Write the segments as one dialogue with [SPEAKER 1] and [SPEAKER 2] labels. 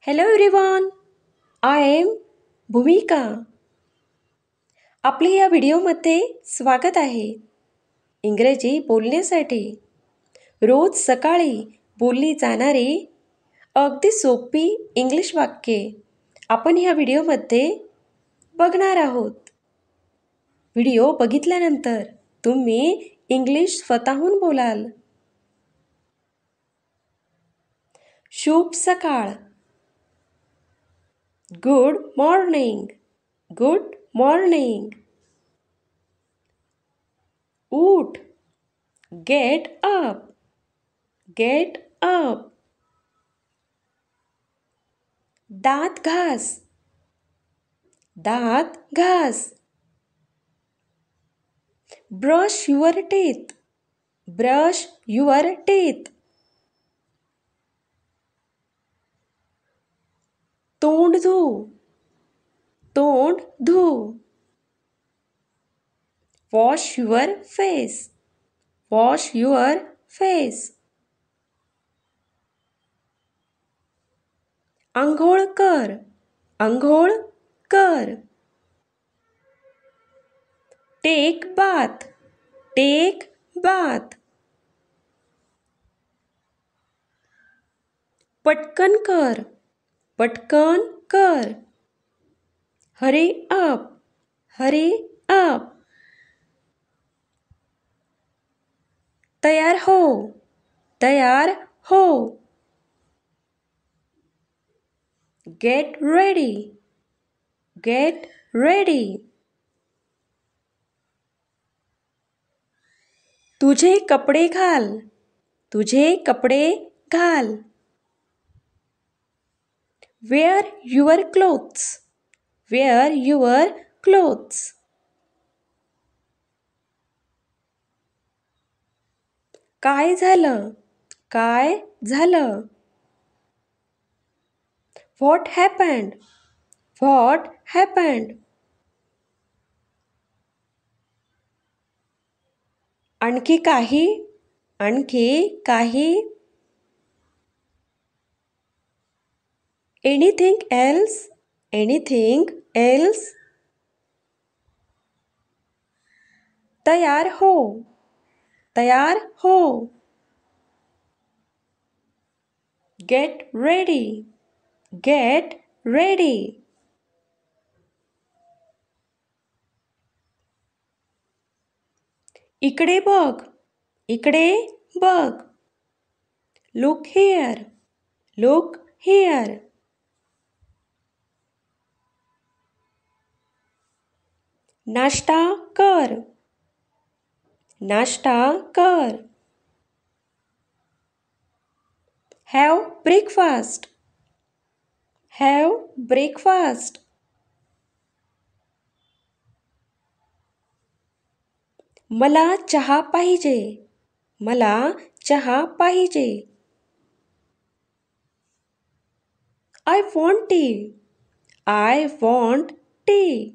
[SPEAKER 1] Hello everyone, I am भूमिका. आपले या व्हिडिओमध्ये स्वागत आहे. इंग्रजी बोलण्यासाठी रोज सकाळी बोलली जाणारी अगदी सोपी इंग्लिश वाक्ये आपण ह्या व्हिडिओमध्ये बघणार आहोत. व्हिडिओ बघितल्यानंतर तुम्ही इंग्लिश स्वतःहून बोलाल. शुभ सकाळ. Good morning. Good morning. उठ. Get up. Get up. दात घास. दात घास. Brush your teeth. Brush your teeth. तोंड धु. तोंड धु. Wash your face. Wash your face. अंघोळ कर. अंघोळ कर. Take bath. Take bath. पटकन कर. पटकन कर. Hurry up. Hurry up. तयार हो. तयार हो. Get ready. Get ready. तुझे कपडे घाल. तुझे कपडे घाल. Wear your clothes. Wear your clothes. काय झालं. काय झालं. What happened. What happened. आणखी काही. आणखी काही. Anything else. Anything else. तयार हो. तयार हो. Get ready. Get ready. इकडे बघ. इकडे बघ. Look here. Look here. नाश्ता कर. नाश्ता कर. Have breakfast. Have breakfast. मला चहा पाहिजे. मला चहा पाहिजे. I want tea. I want tea.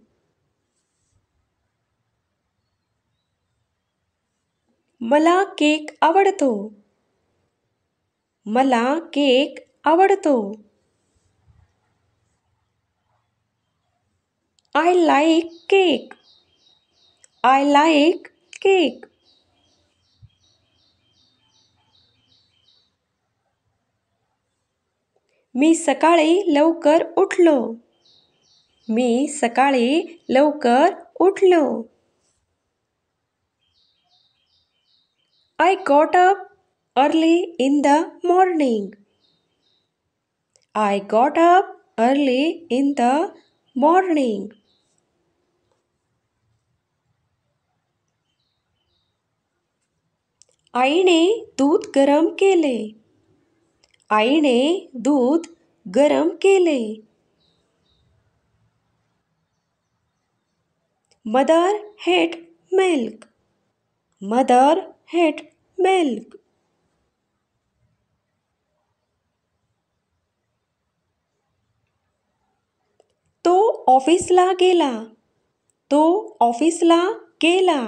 [SPEAKER 1] मला केक आवडतो. मला केक आवडतो. I like cake. I like cake. मी सकाळी लवकर उठलो. मी सकाळी लवकर उठलो. I got up early in the morning. I got up early in the morning. आईने दूध गरम केले. आईने दूध गरम केले. Mother had milk. Mother had milk. तो ऑफिसला गेला. तो ऑफिसला गेला.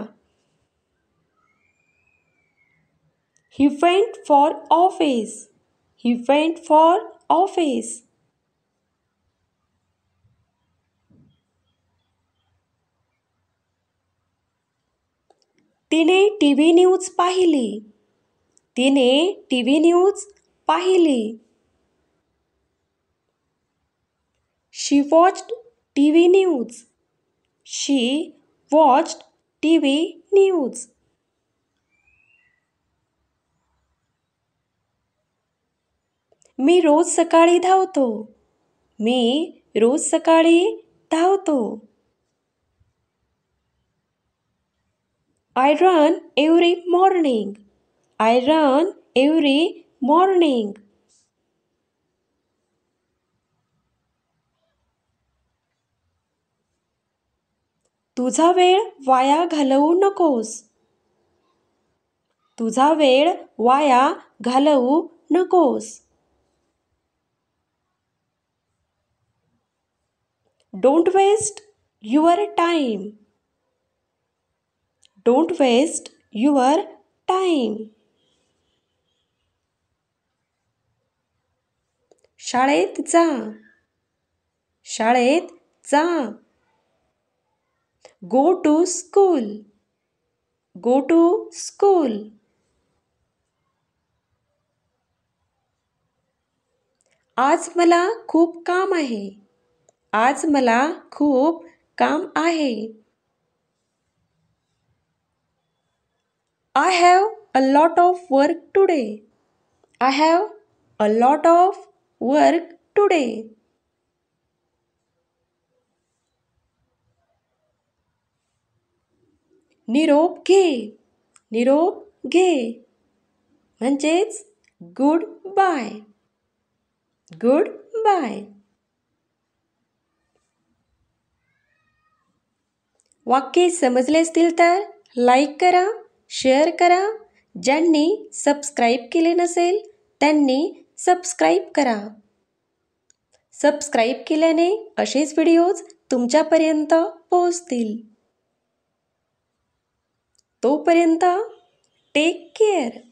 [SPEAKER 1] He went for office. He went for office. तिने टीव्ही न्यूज पाहिली. तिने टीव्ही न्यूज पाहिली. She watched TV news. She watched TV news. मी रोज सकाळी धावतो. मी रोज सकाळी धावतो. I run every morning. I run every morning. तुझा वेळ वाया घालवू नकोस. तुझा वेळ वाया घालवू नकोस. Don't waste your time. Don't waste your time. शाळेत जा. शाळेत जा. Go to school. Go to school. आज मला खूप काम आहे. आज मला खूप काम आहे. I have a lot of work today. I have a lot of work today. निरोप घे. निरोप घे. म्हणजेच गुड बाय. Good bye. वाक्य समजले असतील तर लाईक करा, शेअर करा. ज्यांनी सबस्क्राईब केले नसेल त्यांनी सबस्क्राईब करा. सबस्क्राईब केल्याने असेच व्हिडिओज तुमच्यापर्यंत पोहोचतील. तोपर्यंत टेक केअर.